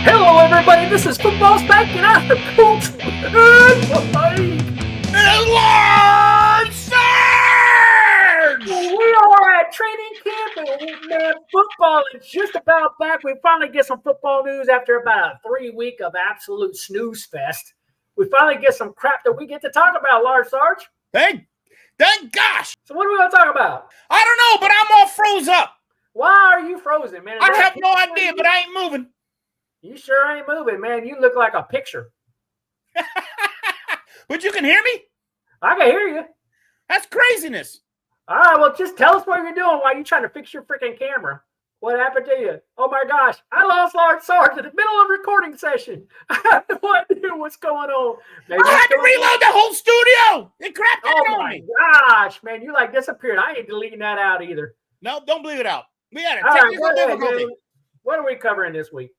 Hello, everybody. This is Football Psyche, and I'm the coach. And Lord Sarge! We are at training camp, and man, football is just about back. We finally get some football news after about a 3 week of absolute snooze fest. We finally get some crap that we get to talk about, Lord Sarge. Thank gosh. So what are we going to talk about? I don't know, but I'm all froze up. Why are you frozen, man? I have no idea, but I ain't moving. You sure ain't moving, man. You look like a picture. But you can hear me? I can hear you. That's craziness. All right, well, just tell us what you're doing while you're trying to fix your freaking camera. What happened to you? Oh, my gosh. I lost Lord Sarge in the middle of recording session. I have no idea what's going on. Maybe I had to reload the whole studio. It crapped out on me. Oh, my gosh, man. You, like, disappeared. I ain't deleting that out either. No, don't believe it out. We had a technical difficulty. What are we covering this week?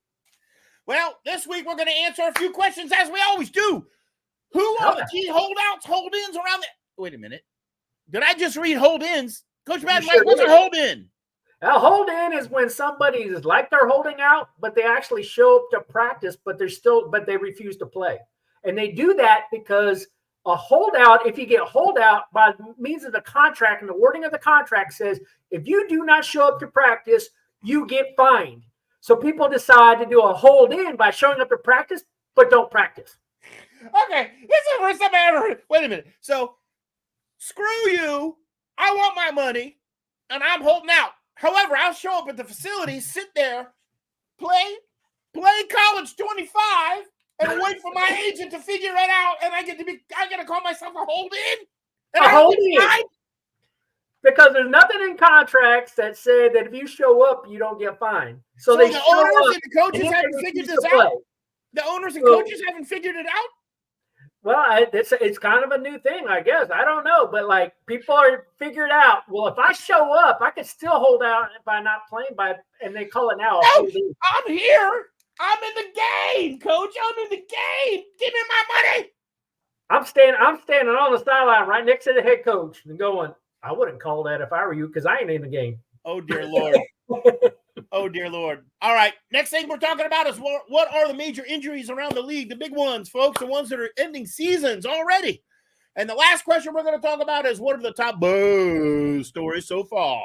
Well, this week we're going to answer a few questions as we always do. Who are the key holdouts, hold-ins around the... Wait a minute. Did I just read hold-ins? Coach Bad Mike, what's a hold-in? A hold-in is when somebody is like they're holding out, but they actually show up to practice, but they refuse to play. And they do that because a holdout, if you get holdout by means of the contract, and the wording of the contract says, if you do not show up to practice, you get fined. So people decide to do a hold-in by showing up to practice, but don't practice. Okay, this is the first time I ever heard. Wait a minute. So, screw you. I want my money, and I'm holding out. However, I'll show up at the facility, sit there, play college 25, and wait for my agent to figure it out, and I get to call myself a hold-in? A hold-in. Because there's nothing in contracts that say that if you show up, you don't get fined. So they the owners and the coaches haven't figured this out? The owners and coaches haven't figured it out? Well, it's kind of a new thing, I guess. I don't know. But, like, people are figured out, well, if I show up, I can still hold out by not playing, and they call it now. No, I'm here. I'm in the game, Coach. I'm in the game. Give me my money. I'm standing on the sideline right next to the head coach and going, I wouldn't call that if I were you because I ain't in the game. Oh, dear Lord. Oh, dear Lord. All right. Next thing we're talking about is what are the major injuries around the league? The big ones, folks, the ones that are ending seasons already. And the last question we're going to talk about is what are the top buzz stories so far?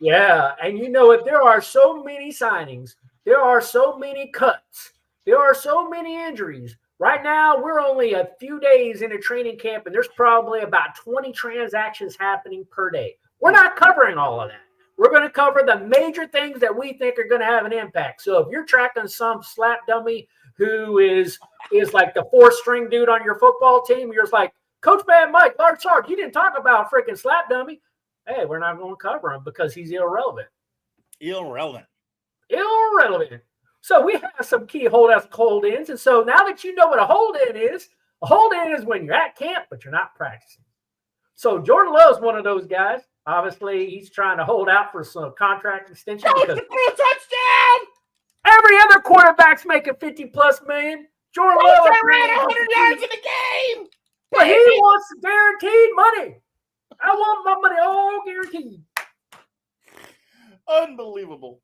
Yeah. And you know, if there are so many signings, there are so many cuts, there are so many injuries. Right now, we're only a few days into training camp, and there's probably about 20 transactions happening per day. We're not covering all of that. We're going to cover the major things that we think are going to have an impact. So if you're tracking some slap dummy who is like the fourth string dude on your football team, you're just like, Coach Bad Mike, Lord Sarge, you didn't talk about freaking slap dummy. Hey, we're not going to cover him because he's irrelevant. Irrelevant. So we have some key holdouts, hold-ins. And so now that you know what a hold-in is when you're at camp, but you're not practicing. So Jordan Love's one of those guys. Obviously, he's trying to hold out for some contract extension. Because touchdown! Every other quarterback's making $50+ million. Jordan Love ran 100 yards in the game. But he wants guaranteed money. I want my money all guaranteed. Unbelievable.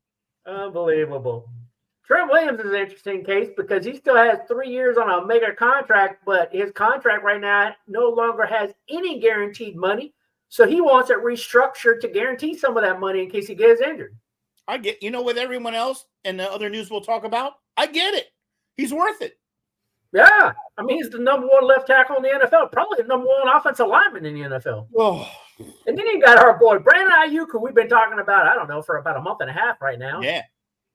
Trent Williams is an interesting case because he still has 3 years on a mega contract, but his contract right now no longer has any guaranteed money. So he wants it restructured to guarantee some of that money in case he gets injured. I get, with everyone else and the other news we'll talk about, I get it. He's worth it. Yeah. I mean, he's the number one left tackle in the NFL, probably the number one offensive lineman in the NFL. Oh. And then you got our boy, Brandon Ayuk, who we've been talking about, I don't know, for about a month and a half right now. Yeah.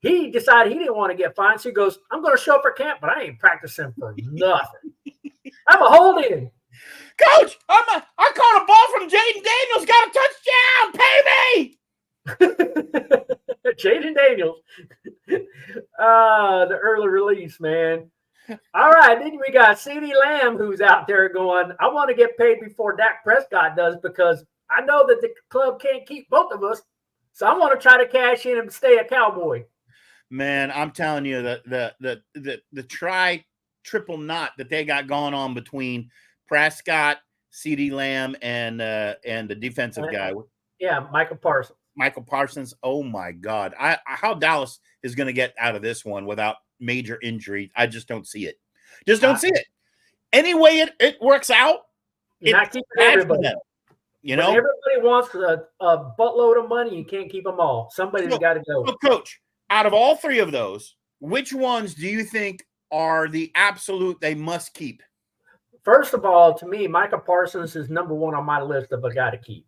He decided he didn't want to get fined, so he goes, I'm going to show up for camp, but I ain't practicing for nothing. I'm a hold-in. Coach, I caught a ball from Jaden Daniels. Got a touchdown. Pay me. Jaden Daniels. The early release, man. All right. Then we got CeeDee Lamb, who's out there going, I want to get paid before Dak Prescott does because I know that the club can't keep both of us. So I want to try to cash in and stay a Cowboy. Man, I'm telling you that the triple knot that they got going on between Prescott, CeeDee Lamb, and the defensive guy. Yeah, Michael Parsons. Oh my God! How Dallas is going to get out of this one without major injury. I just don't see it. Just don't see it. Any way it works out, You're not keeping everybody. You know, everybody wants a buttload of money. You can't keep them all. Somebody's got to go. So, Coach, out of all three of those, which ones do you think are the absolute they must keep? First of all, to me, Micah Parsons is number one on my list of a guy to keep.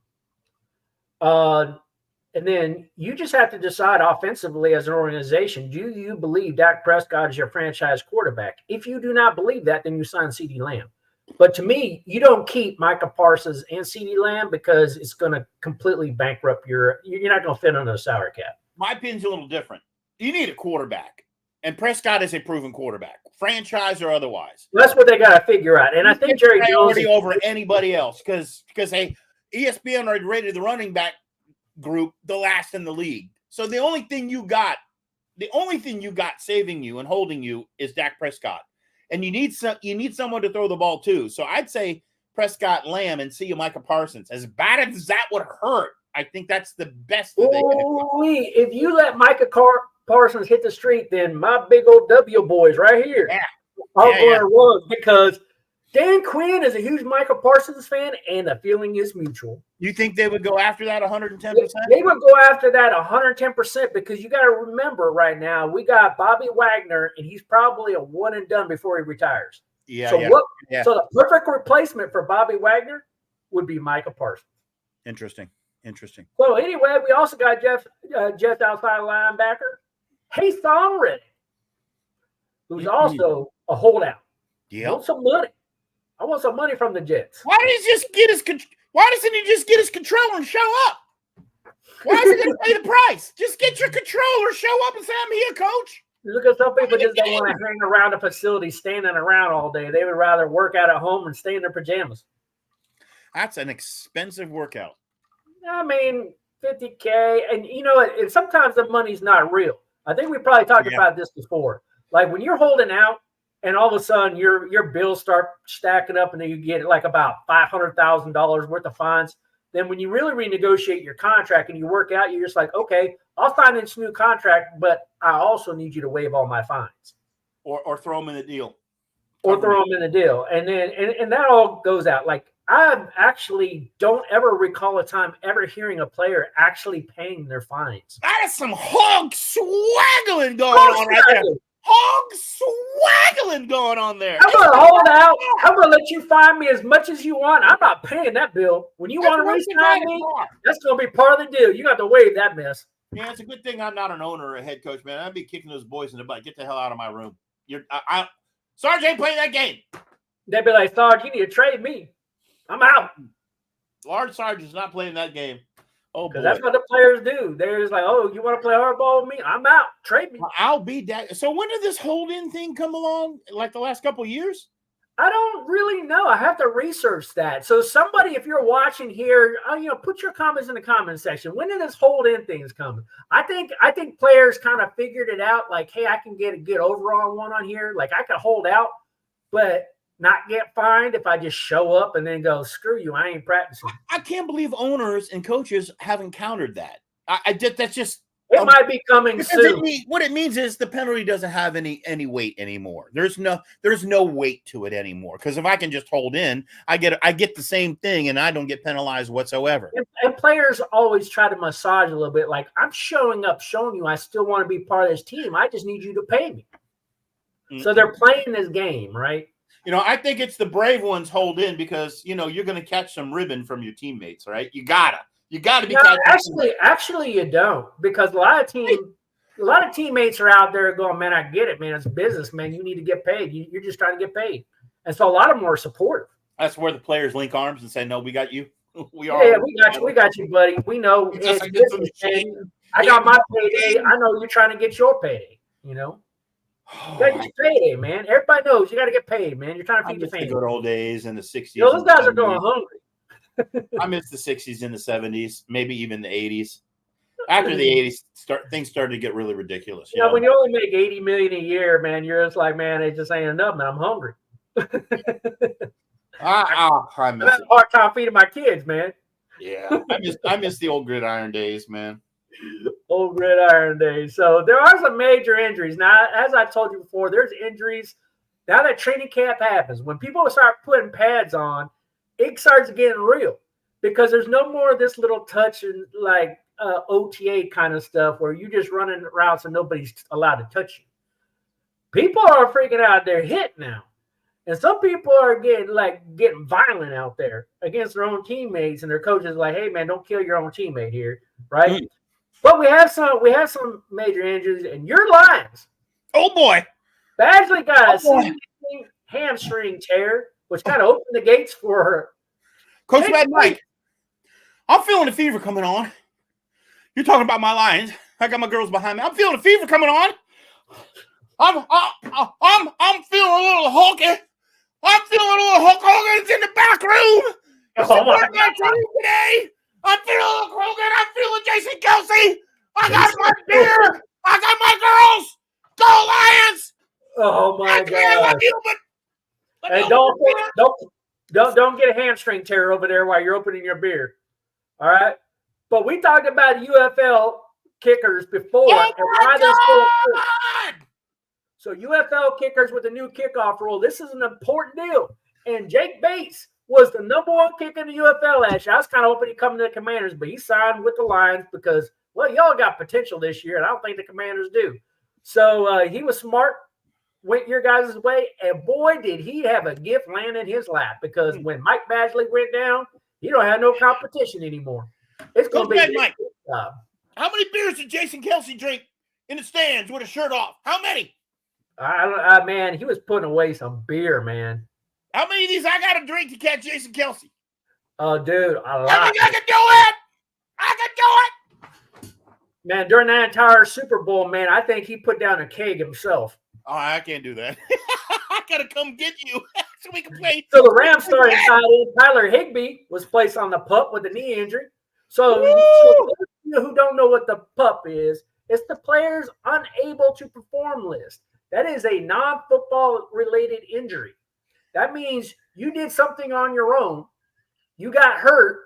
And then you just have to decide offensively as an organization, do you believe Dak Prescott is your franchise quarterback? If you do not believe that, then you sign CeeDee Lamb. But to me, you don't keep Micah Parsons and CeeDee Lamb because it's going to completely bankrupt you're not going to fit under the salary cap. My opinion's a little different. You need a quarterback. And Prescott is a proven quarterback, franchise or otherwise. That's what they got to figure out. And I think Jerry Jones over anybody else because hey, ESPN already rated the running back group the last in the league. So the only thing you got saving you and holding you is Dak Prescott. And you need someone to throw the ball to. So I'd say Prescott, Lamb, and see you Micah Parsons. As bad as that would hurt, I think that's the best that they can do. If you let Micah Parsons hit the street, then my big old W boys right here are going to run because Dan Quinn is a huge Micah Parsons fan, and the feeling is mutual. You think they would go after that 110%? They would go after that 110% because you got to remember right now, we got Bobby Wagner, and he's probably a one and done before he retires. So the perfect replacement for Bobby Wagner would be Micah Parsons. Interesting. So anyway, we also got Jeff outside linebacker, Hathon Reddick, who's also a holdout. Yeah. Want some money. I want some money from the Jets. Why doesn't he just get his controller and show up? Why is he going to pay the price? Just get your controller, show up, and say, I'm here, coach. Look at some people just don't want to hang around a facility standing around all day. They would rather work out at home and stay in their pajamas. That's an expensive workout. I mean, $50K. And you know, and sometimes the money's not real. I think we probably talked about this before. Like when you're holding out, and all of a sudden, your bills start stacking up, and then you get like about $500,000 worth of fines. Then when you really renegotiate your contract and you work out, you're just like, okay, I'll sign this new contract, but I also need you to waive all my fines, or throw them in the deal, and then and that all goes out. Like I actually don't ever recall a time ever hearing a player actually paying their fines. That is some hog swaggling going on right there. Hog swaggling going on there. I'm going to hold out. I'm going to let you fine me as much as you want. I'm not paying that bill. When you want to re-sign me, that's going to be part of the deal. You got to waive that mess. Yeah, it's a good thing I'm not an owner or a head coach, man. I'd be kicking those boys in the butt. Get the hell out of my room. Sarge ain't playing that game. They'd be like, Sarge, you need to trade me. I'm out. Large Sarge is not playing that game. Oh, boy. That's what the players do. They're just like, oh, you want to play hardball with me? I'm out. Trade me. I'll be that. So when did this hold-in thing come along? Like the last couple of years? I don't really know. I have to research that. So somebody, if you're watching here, put your comments in the comment section. When did this hold-in things come? I think players kind of figured it out. Like, hey, I can get a good overall one on here. Like I could hold out, but not get fined if I just show up and then go, screw you, I ain't practicing. I can't believe owners and coaches haven't countered that. That's just it might be coming soon. What it means is the penalty doesn't have any weight anymore. There's no weight to it anymore. Because if I can just hold in, I get the same thing and I don't get penalized whatsoever. And players always try to massage a little bit. Like I'm showing up, showing you I still want to be part of this team. I just need you to pay me. Mm-hmm. So they're playing this game, right? I think it's the brave ones hold in because, you're going to catch some ribbon from your teammates, right? You gotta be. No, actually, you don't, because a lot of teammates are out there going, man, I get it, man. It's business, man. You need to get paid. You're just trying to get paid. And so a lot of them are supportive. That's where the players link arms and say, no, we got you. We got you, buddy. We know. I got my payday. I know you're trying to get your payday, You got to get your payday, man. Everybody knows you got to get paid, man. You're trying to feed your family. The good old days in the 60s. Those guys are going hungry. I miss the 60s and the 70s, maybe even the 80s. After the 80s, things started to get really ridiculous. When you only make $80 million a year, man, you're just like, man, it just ain't enough, man. I'm hungry. I miss it. A hard time feeding my kids, man. Yeah, I miss the old gridiron days, man. Old gridiron days. So there are some major injuries. Now, as I told you before, there's injuries. Now that training camp happens, when people start putting pads on, it starts getting real because there's no more of this little touch and like OTA kind of stuff where you just running routes and nobody's allowed to touch you. People are freaking out. They're hit now. And some people are getting violent out there against their own teammates, and their coaches like, "Hey man, don't kill your own teammate here," right? Mm-hmm. But we have some major injuries, and your Lions. Oh boy, Badgley got a hamstring tear, which kind of opened the gates for her. Coach Mad Mike, I'm feeling the fever coming on. You're talking about my Lions. I got my girls behind me. I'm feeling the fever coming on. I'm feeling a little hulky. I'm feeling a little Hulk Hogan's in the back room. Support my team today. I'm feeling a little Hogan. I'm feeling Jason Kelsey. I got my beer. I got my girls. Go Lions! Oh my God! Hey, don't get a hamstring tear over there while you're opening your beer. All right, but we talked about UFL kickers before and why they're so important. So UFL kickers with the new kickoff rule, this is an important deal. And Jake Bates was the number one kicker in the UFL last year. I was kind of hoping he'd come to the Commanders, but he signed with the Lions because, well, y'all got potential this year, and I don't think the Commanders do. So he was smart, went your guys' way, and boy, did he have a gift land in his lap because when Mike Badgley went down, he don't have no competition anymore. It's going to be Mike. How many beers did Jason Kelsey drink in the stands with a shirt off? How many? Man, he was putting away some beer, man. How many of these I got to drink to catch Jason Kelsey? Oh, dude, a lot. I think I can do it. I can do it. Man, during that entire Super Bowl, man, I think he put down a keg himself. Oh, I can't do that. I got to come get you so we can play. So the Rams starting tight end Tyler Higbee was placed on the PUP with a knee injury. So who don't know what the PUP is, it's the players unable to perform list. That is a non-football related injury. That means you did something on your own, you got hurt,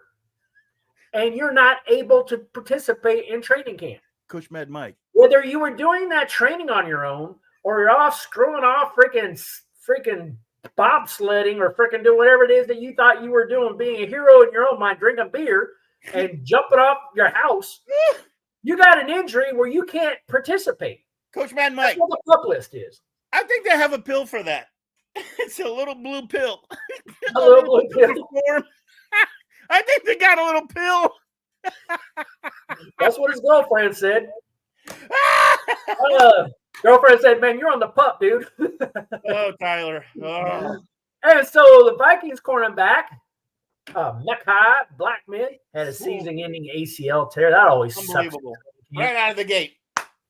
and you're not able to participate in training camp. Coach Mad Mike. Whether you were doing that training on your own or you're off screwing off freaking bobsledding or freaking doing whatever it is that you thought you were doing, being a hero in your own mind, drinking beer and jumping off your house, you got an injury where you can't participate. Coach Mad Mike. That's what the PUP list is. I think they have a pill for that. It's a little blue pill. A little blue pill. I think they got a little pill. That's what his girlfriend said. Girlfriend said, "Man, you're on the PUP, dude." Oh, Tyler. Oh. And so the Vikings cornerback, Mekhi Blackman, had a season-ending ACL tear. That always sucks. Right out of the gate.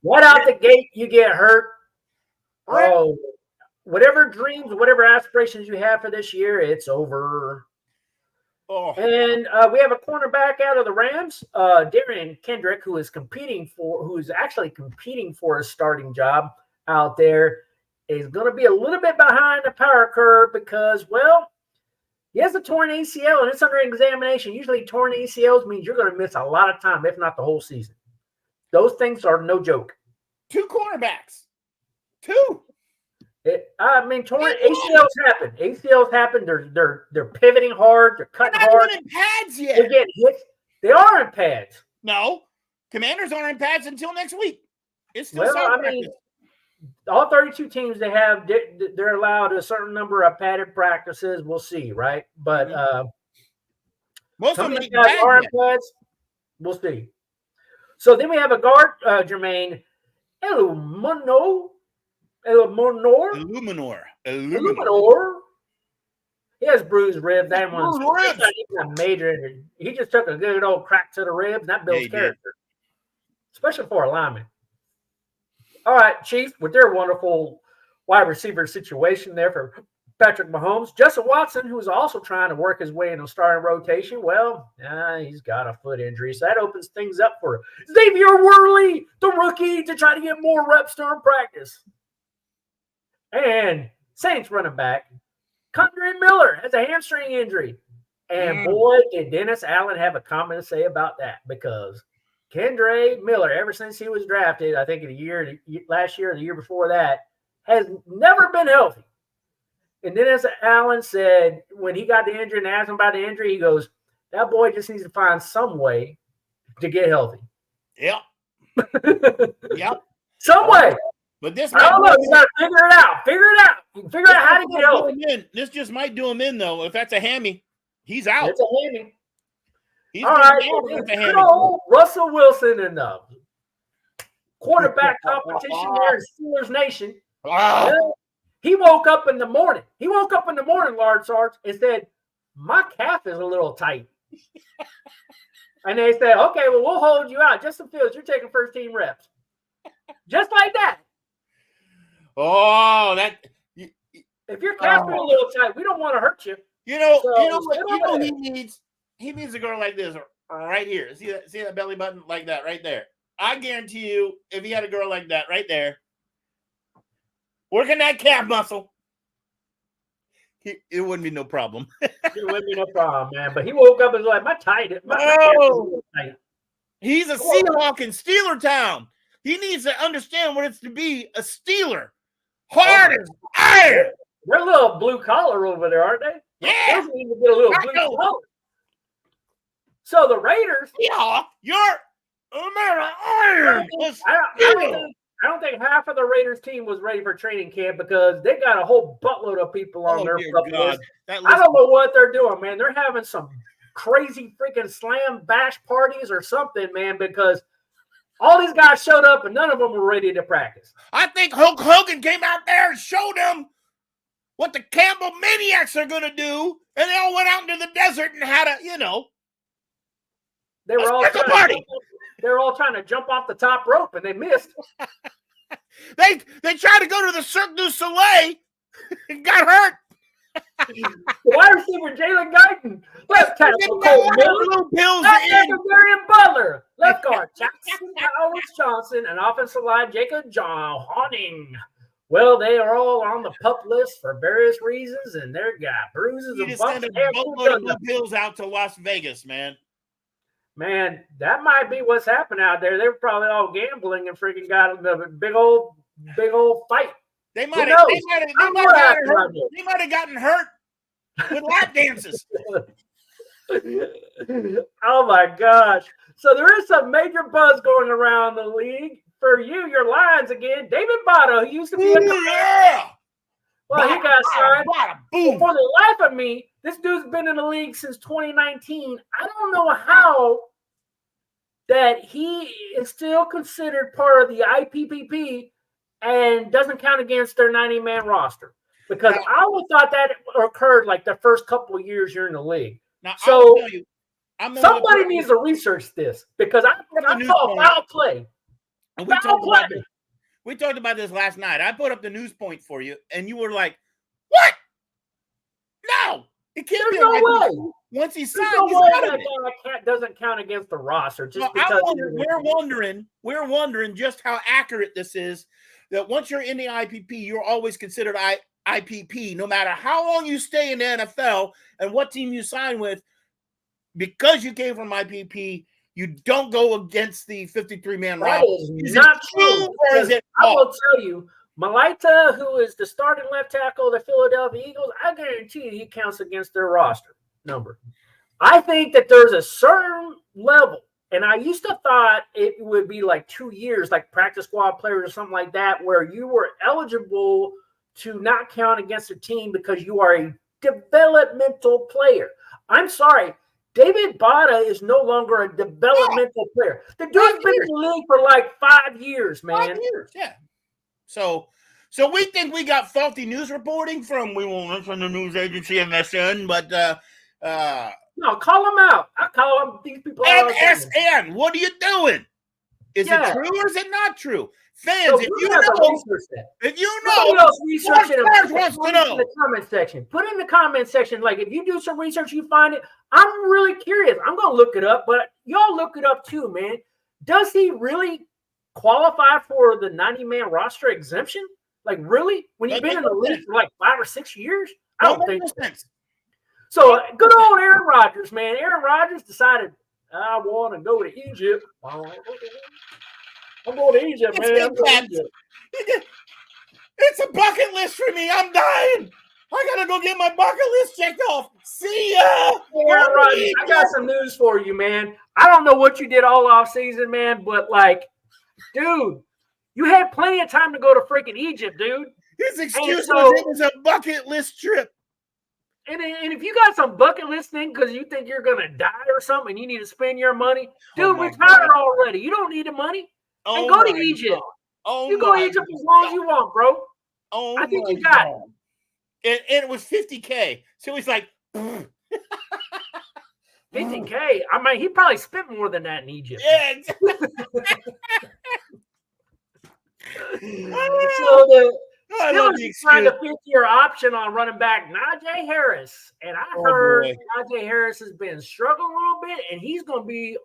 Right out the gate, you get hurt. Oh, whatever dreams, whatever aspirations you have for this year, it's over. Oh. And we have a cornerback out of the Rams, Darian Kendrick, who's actually competing for a starting job out there, is going to be a little bit behind the power curve because, well, he has a torn ACL and it's under examination. Usually torn ACLs means you're going to miss a lot of time, if not the whole season. Those things are no joke. 2 cornerbacks. 2. Torn ACLs happen. ACLs happen. They're pivoting hard. They're cutting hard. They're not in pads yet. They're getting hit. They are in pads. No, Commanders aren't in pads until next week. It's still practice. All 32 teams they're allowed a certain number of padded practices. We'll see, right? But most of them are in pads. We'll see. So then we have a guard, Jermaine Illuminor. He has bruised ribs. That one's not even a major injury. He just took a good old crack to the ribs, and that builds character, especially for a lineman. All right, Chiefs, with their wonderful wide receiver situation there for Patrick Mahomes. Justin Watson, who is also trying to work his way in a starting rotation, well, he's got a foot injury, so that opens things up for Xavier Worley, the rookie, to try to get more reps during practice. And Saints running back, Condre Miller has a hamstring injury. And boy, did Dennis Allen have a comment to say about that, because Kendre Miller, ever since he was drafted, I think last year or the year before that, has never been healthy. And then, as Allen said, when he got the injury and asked him about the injury, he goes, that boy just needs to find some way to get healthy. Yep. Yep. Some way. But this I don't know. You got to figure it out. Figure out how to get healthy. This just might do him in, though. If that's a hammy, he's out. It's a hammy. He's all right. Good old Russell Wilson in the quarterback competition there in Steelers Nation. Well, he woke up in the morning. Sarge, and said, my calf is a little tight. And they said, okay, well, we'll hold you out. Justin Fields, you're taking first-team reps. Just like that. Oh, if your calf is a little tight, we don't want to hurt you. You know what he needs? He needs a girl like this right here. See that belly button like that right there. I guarantee you, if he had a girl like that right there, working that calf muscle, it wouldn't be no problem. It wouldn't be no problem, man. But he woke up and was like, my calf is tight. He's a Seahawk in Steeler Town. He needs to understand what it's to be a Steeler. Hard as iron. They're a little blue collar over there, aren't they? Yeah. They need to get a little blue collar. So the Raiders. Yeah, you're iron. I don't think half of the Raiders team was ready for training camp because they got a whole buttload of people on their list. I don't know what they're doing, man. They're having some crazy freaking slam bash parties or something, man, because all these guys showed up and none of them were ready to practice. I think Hulk Hogan came out there and showed them what the Campbell Maniacs are going to do, and they all went out into the desert and had a, they were all trying to jump off the top rope, and they missed. They tried to go to the Cirque du Soleil and got hurt. Wide receiver Jalen Guyton, left tackle Cole Miller, Marion Butler, left guard Jackson Powers Johnson, and offensive line Jacob John Hawning. Well, they are all on the PUP list for various reasons, and they've got bruises and bumps. Send a boatload of blue pills out to Las Vegas, man. Man, that might be what's happening out there. They were probably all gambling and freaking got a big old fight. They might have gotten hurt with lap dances. Oh my gosh. So there is some major buzz going around the league. For you, your Lions again. David Botto, he used to be a yeah. Well, he got signed. Boom. For the life of me, this dude's been in the league since 2019. I don't know how that he is still considered part of the IPPP and doesn't count against their 90-man roster. Because I would thought that occurred like the first couple of years you're in the league. Now, so somebody needs to research this because I saw foul play. And we talked about this last night. I put up the news point for you, and you were like, "What? No, it can't be no way." Once he's signed, no way that guy doesn't count against the roster. Just because we're wondering just how accurate this is. That once you're in the IPP, you're always considered IPP, no matter how long you stay in the NFL and what team you sign with. Because you came from IPP. You don't go against the 53-man roster. Is not true. Or is it I will tell you, Malaita, who is the starting left tackle of the Philadelphia Eagles, I guarantee you he counts against their roster number. I think that there's a certain level, and I used to thought it would be like 2 years, like practice squad players or something like that, where you were eligible to not count against a team because you are a developmental player. I'm sorry. David Botto is no longer a developmental player. The dude's been in the league for like 5 years, man. 5 years, yeah. So we think we got faulty news reporting from, we won't mention the news agency MSN, but no, call them out. I call them these people. MSN, what are you doing? Is it true or is it not true? Fans, so if you know, research it. Put it in the comment section. Put in the comment section. Like, if you do some research, you find it. I'm really curious. I'm gonna look it up, but y'all look it up too, man. Does he really qualify for the 90-man roster exemption? Like, really? When you've been in the league for like 5 or 6 years? I don't think so. So good old Aaron Rodgers, man. Aaron Rodgers decided, I want to go to Egypt. I'm going to Egypt, man. I'm going to Egypt. It's a bucket list for me. I'm dying. I gotta go get my bucket list checked off. See ya. Yeah, Rodney, I got some news for you, man. I don't know what you did all off season, man, but like, dude, you had plenty of time to go to freaking Egypt, dude. His excuse was it was a bucket list trip. And if you got some bucket list thing because you think you're gonna die or something, and you need to spend your money, dude, retire already. You don't need the money. And go to Egypt. You go to Egypt as long as you want, bro. I think you got it. And it was $50K. So he's like, $50K. I mean, he probably spent more than that in Egypt. Yeah. So Steelers signed a 5-year option on running back Najee Harris, and I heard Najee Harris has been struggling a little bit, and he's going to be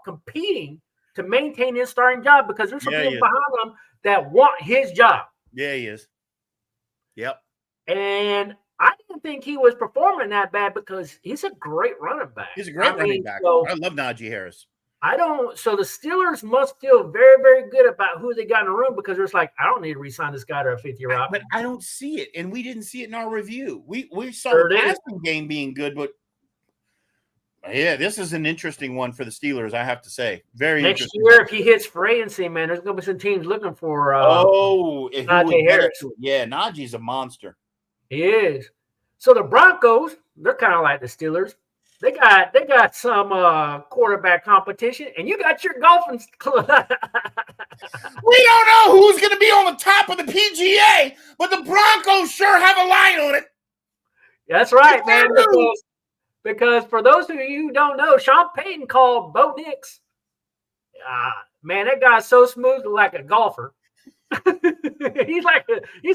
competing to maintain his starting job because there's some people behind him that want his job. Yeah, he is. Yep. And I didn't think he was performing that bad because he's a great running back. He's a great running back. So, I love Najee Harris. So the Steelers must feel very, very good about who they got in the room because it's like, I don't need to re-sign this guy to a 5th-year option. But I don't see it, and we didn't see it in our review. We saw the passing game being good, but yeah, this is an interesting one for the Steelers, I have to say. Very next year, if he hits free agency, man, there's going to be some teams looking for Najee Harris. Yeah, Najee's a monster. He is. So the Broncos, they're kind of like the Steelers. They got some quarterback competition, and you got your golfing club. We don't know who's going to be on the top of the PGA, but the Broncos sure have a line on it. That's right, man. Because for those of you who don't know, Sean Payton called Bo Nix. Man, that guy's so smooth, like a golfer. He's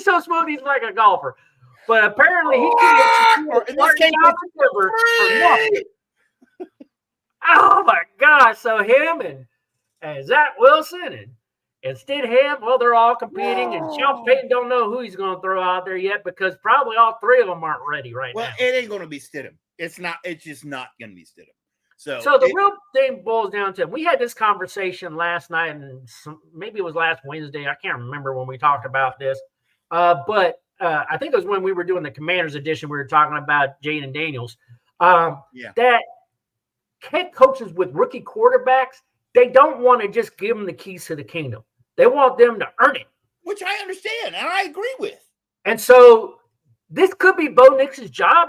so smooth, he's like a golfer. But apparently he can't. Oh my gosh! So him and Zach Wilson and Stidham, well, they're all competing, and Sean Payton don't know who he's going to throw out there yet because probably all 3 of them aren't ready now. Well, it ain't going to be Stidham. It's not. It's just not going to be Stidham. So the real thing boils down to, we had this conversation last night, and maybe it was last Wednesday. I can't remember when we talked about this, but. I think it was when we were doing the Commanders edition. We were talking about Jaden Daniels. That head coaches with rookie quarterbacks, they don't want to just give them the keys to the kingdom. They want them to earn it. Which I understand, and I agree with. And so this could be Bo Nix's job,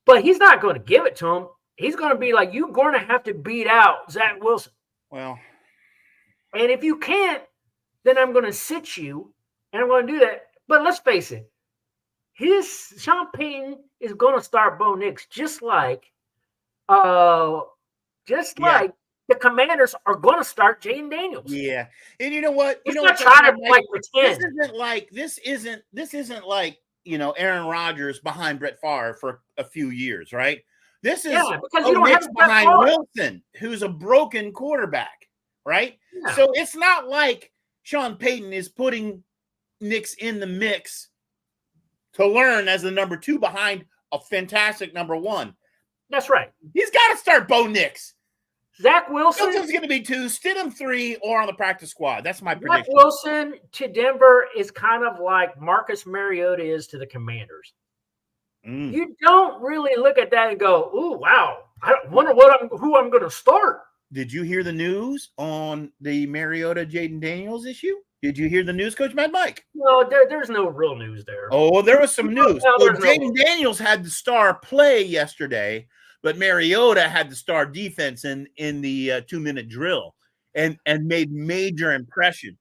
but he's not going to give it to him. He's going to be like, you're going to have to beat out Zach Wilson. Well. And if you can't, then I'm going to sit you, and I'm going to do that. But let's face it. Sean Payton is going to start Bo Nix just like the Commanders are going to start Jaden Daniels. Yeah, and you know what? He's not trying to pretend. This isn't like Aaron Rodgers behind Brett Favre for a few years, right? This is because you don't have behind Wilson, who's a broken quarterback, right? Yeah. So it's not like Sean Payton is putting Nix in the mix to learn as the number 2 behind a fantastic number 1. That's right. He's got to start Bo Nix. Zach Wilson. Wilson's going to be 2, Stidham 3, or on the practice squad. That's my prediction. Zach Wilson to Denver is kind of like Marcus Mariota is to the Commanders. You don't really look at that and go, "Ooh, wow! I wonder who I'm going to start." Did you hear the news on the Mariota Jaden Daniels issue? Did you hear the news, Coach Mad Mike? No, there's no real news there. Oh, there was some news. Jaden Daniels had the star play yesterday, but Mariota had the star defense in the 2-minute drill and made major impression.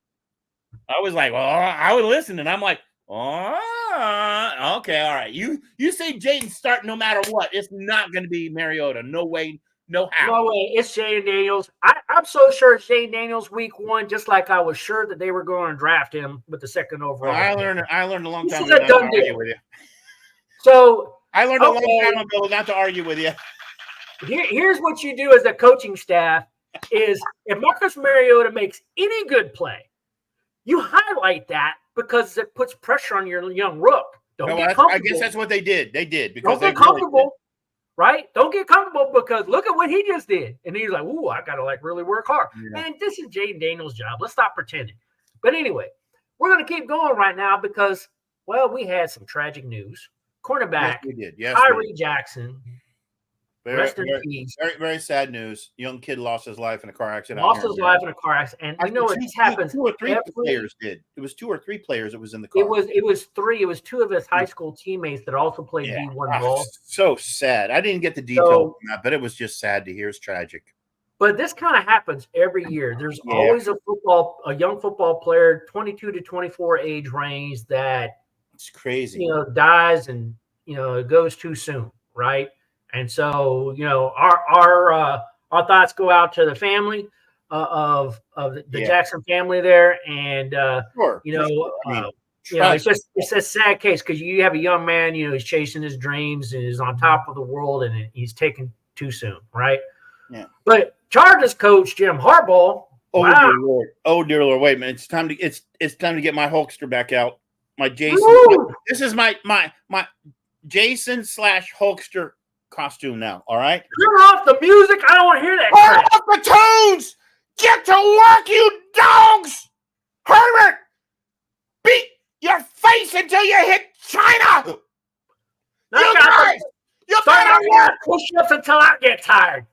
I was like, I would listen, and I'm like, okay, all right. You say Jaden's starting no matter what. It's not going to be Mariota. No way. No how. No way. It's Jaden Daniels. I'm so sure it's Jaden Daniels week 1, just like I was sure that they were going to draft him with the 2nd overall. I learned a long time ago not to argue with you. So I learned a long time ago not to argue with you. Here's what you do as a coaching staff is if Marcus Mariota makes any good play, you highlight that because it puts pressure on your young rook. Don't get comfortable. I guess that's what they did. They did because don't get comfortable. right? Don't get comfortable because look at what he just did. And he's like, ooh, I got to like really work hard. Yeah. Man, this is Jaden Daniels' job. Let's stop pretending. But anyway, we're going to keep going right now because, well, we had some tragic news. Cornerback, Yes, we did. Yes, Tyree Jackson, very, rest in peace. very, very sad news. Young kid lost his life in a car accident. Lost his life in a car accident. And you know what? This happens. 2 or 3 players did. It was 2 or 3 players that was in the car. It was 3. It was 2 of his high school teammates that also played D1 ball. So sad. I didn't get the details on that, but it was just sad to hear. It's tragic. But this kind of happens every year. There's always a young football player, 22 to 24 age range that it's crazy. Dies and it goes too soon, right? And so our thoughts go out to the family of the Jackson family there, and sure. It's a sad case because you have a young man, he's chasing his dreams and is on top of the world, and he's taken too soon, right? Yeah. But Chargers coach Jim Harbaugh. Dear Lord! Oh dear Lord! Wait a minute! It's time to get my Hulkster back out. My Jason. Woo! This is my Jason / Hulkster costume now. All right. Turn off the music. I don't want to hear that. Turn off the tunes. Get to work, you dogs! Herbert, beat your face until you hit China. You guys, you better work. Push-ups until I get tired.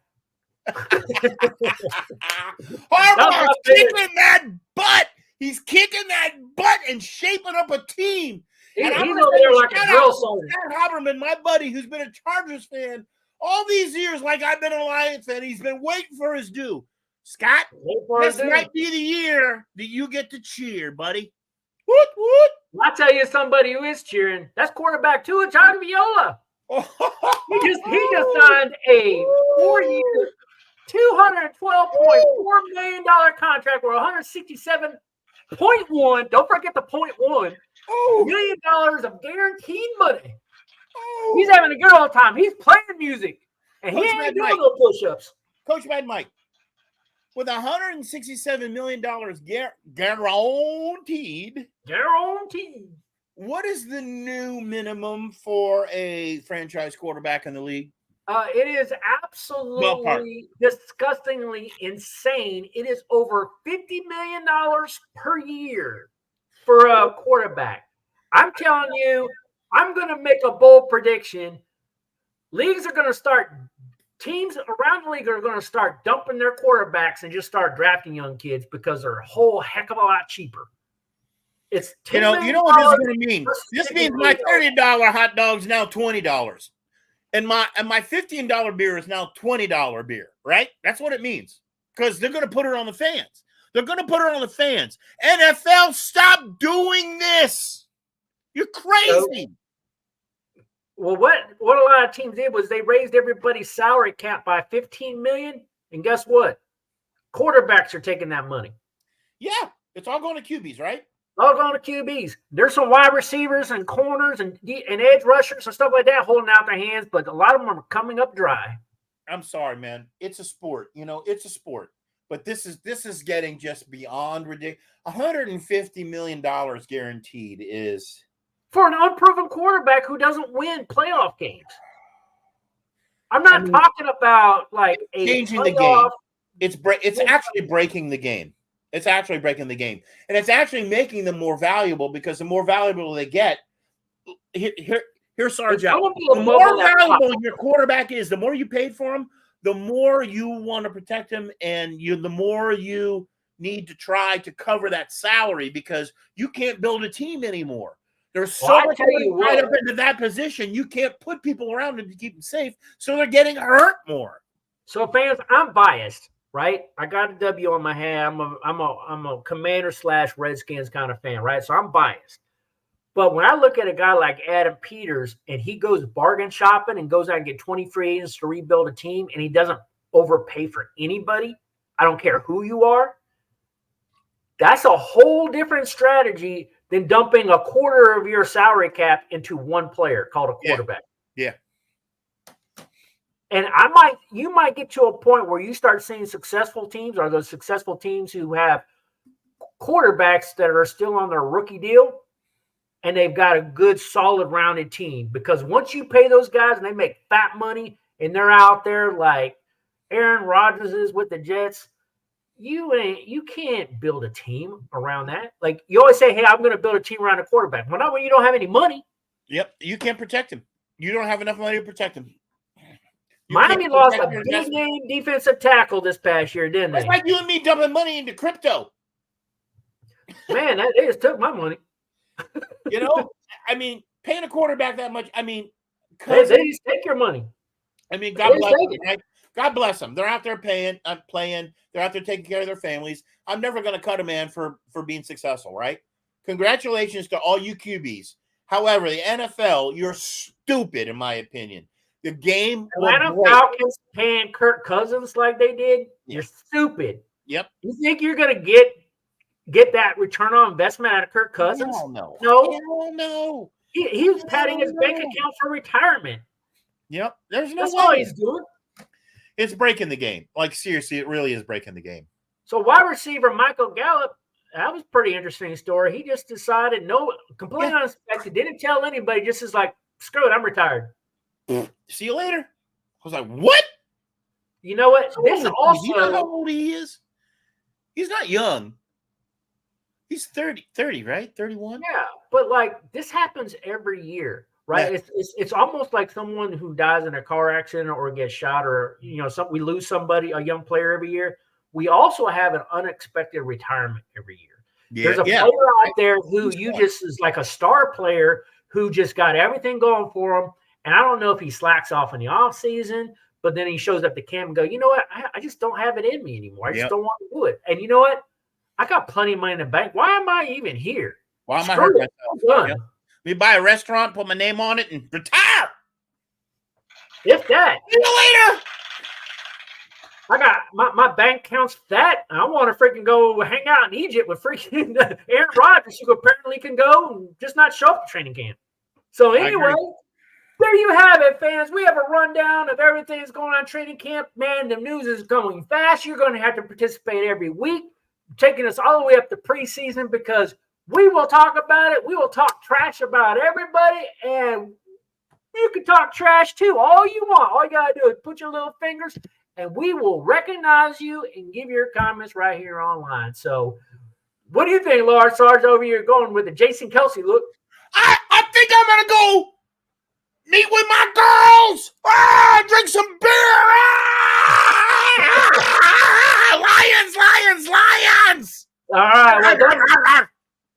Harbaugh's kicking that butt. He's kicking that butt and shaping up a team. And he's over there like a drill sergeant. Haberman, my buddy, who's been a Chargers fan all these years, like I've been a Lions fan, he's been waiting for his due. Scott, this might be the year that you get to cheer, buddy. Woot, woot. I'll tell you somebody who is cheering. That's quarterback Tua Tagovailoa. He just signed a 4-year, $212.4 million contract for $167.1. Don't forget the $0.1 million of guaranteed money. He's having a good old time. He's playing music, and he ain't doing no push-ups. Coach Mad Mike, with $167 million guaranteed. What is the new minimum for a franchise quarterback in the league? It is absolutely disgustingly insane. It is over $50 million per year for a quarterback. I'm telling you, I'm going to make a bold prediction. Teams around the league are going to start dumping their quarterbacks and just start drafting young kids because they're a whole heck of a lot cheaper. It's you know what this is going to mean. This means my $30 hot dog's now $20, and my $15 beer is now $20 beer. Right? That's what it means because they're going to put it on the fans. They're going to put it on the fans. NFL, stop doing this. You're crazy. Well, what a lot of teams did was they raised everybody's salary cap by $15 million, and guess what? Quarterbacks are taking that money. Yeah, it's all going to QBs, right? All going to QBs. There's some wide receivers and corners and edge rushers and stuff like that holding out their hands, but a lot of them are coming up dry. I'm sorry, man. It's a sport. It's a sport. But this is getting just beyond ridiculous. $150 million guaranteed is for an unproven quarterback who doesn't win playoff games. I'm not talking about like changing the game. It's actually breaking the game. It's actually breaking the game. And it's actually making them more valuable because the more valuable they get, here's Sarge out. The more valuable your quarterback is, the more you paid for him, the more you want to protect him, and the more you need to try to cover that salary because you can't build a team anymore. There's so much money right up into that position. You can't put people around him to keep him safe, so they're getting hurt more. So, fans, I'm biased, right? I got a W on my head. I'm a Commander / Redskins kind of fan, right? So I'm biased. But when I look at a guy like Adam Peters and he goes bargain shopping and goes out and get 20 free agents to rebuild a team and he doesn't overpay for anybody, I don't care who you are, that's a whole different strategy than dumping a quarter of your salary cap into one player called a quarterback. Yeah. And you might get to a point where you start seeing successful teams or those successful teams who have quarterbacks that are still on their rookie deal. And they've got a good, solid, rounded team. Because once you pay those guys and they make fat money and they're out there like Aaron Rodgers is with the Jets, you can't build a team around that. Like you always say, hey, I'm going to build a team around a quarterback. Well, not when you don't have any money. Yep, you can't protect him. You don't have enough money to protect him. Miami lost a big name defensive tackle this past year, didn't they? It's like you and me dumping money into crypto. Man, they just took my money. I mean, paying a quarterback that much. I mean, they just take your money. I mean, God bless them, right? God bless them. They're out there playing. They're out there taking care of their families. I'm never going to cut a man for being successful, right? Congratulations to all you QBs. However, the NFL, you're stupid, in my opinion. The game. Atlanta Falcons paying Kirk Cousins like they did. Yeah. You're stupid. Yep. You think you're going to get that return on investment out of Kirk Cousins? No. No. He was padding his bank account for retirement. Yep. There's no That's way. all he's doing. It's breaking the game. Like, seriously, it really is breaking the game. So wide receiver Michael Gallup, that was a pretty interesting story. He just decided, completely unexpected, didn't tell anybody, just is like, screw it, I'm retired. See you later. I was like, what? You know what? This also, you know how old he is? He's not young. He's 30, right? 31? Yeah, but like this happens every year, right? Yeah. It's almost like someone who dies in a car accident or gets shot, or we lose somebody, a young player every year. We also have an unexpected retirement every year. Yeah, there's a player out there who just is like a star player who just got everything going for him. And I don't know if he slacks off in the off season, but then he shows up to camp and go, you know what? I just don't have it in me anymore. I just don't want to do it. And you know what? I got plenty of money in the bank. Why am I even here? Why am I hurting myself? Yep. Me buy a restaurant, put my name on it, and retire. If that. See you later. I got my bank account's fat. I want to freaking go hang out in Egypt with freaking Aaron Rodgers, who apparently can go and just not show up to training camp. So anyway, there you have it, fans. We have a rundown of everything that's going on in training camp. Man, the news is going fast. You're going to have to participate every week, taking us all the way up to preseason, because we will talk about it. We will talk trash about everybody, and you can talk trash too, all you want. All you got to do is put your little fingers, and we will recognize you and give your comments right here online. So what do you think, Lord Sarge, over here going with the Jason Kelsey look? I think I'm going to go meet with my girls. Drink some beer. Lions. All right.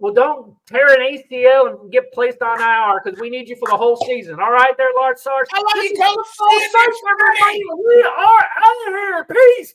Well, don't tear an ACL and get placed on IR, because we need you for the whole season. All right there, Lord Sarge. I love you, Coach. We are out of here. Peace.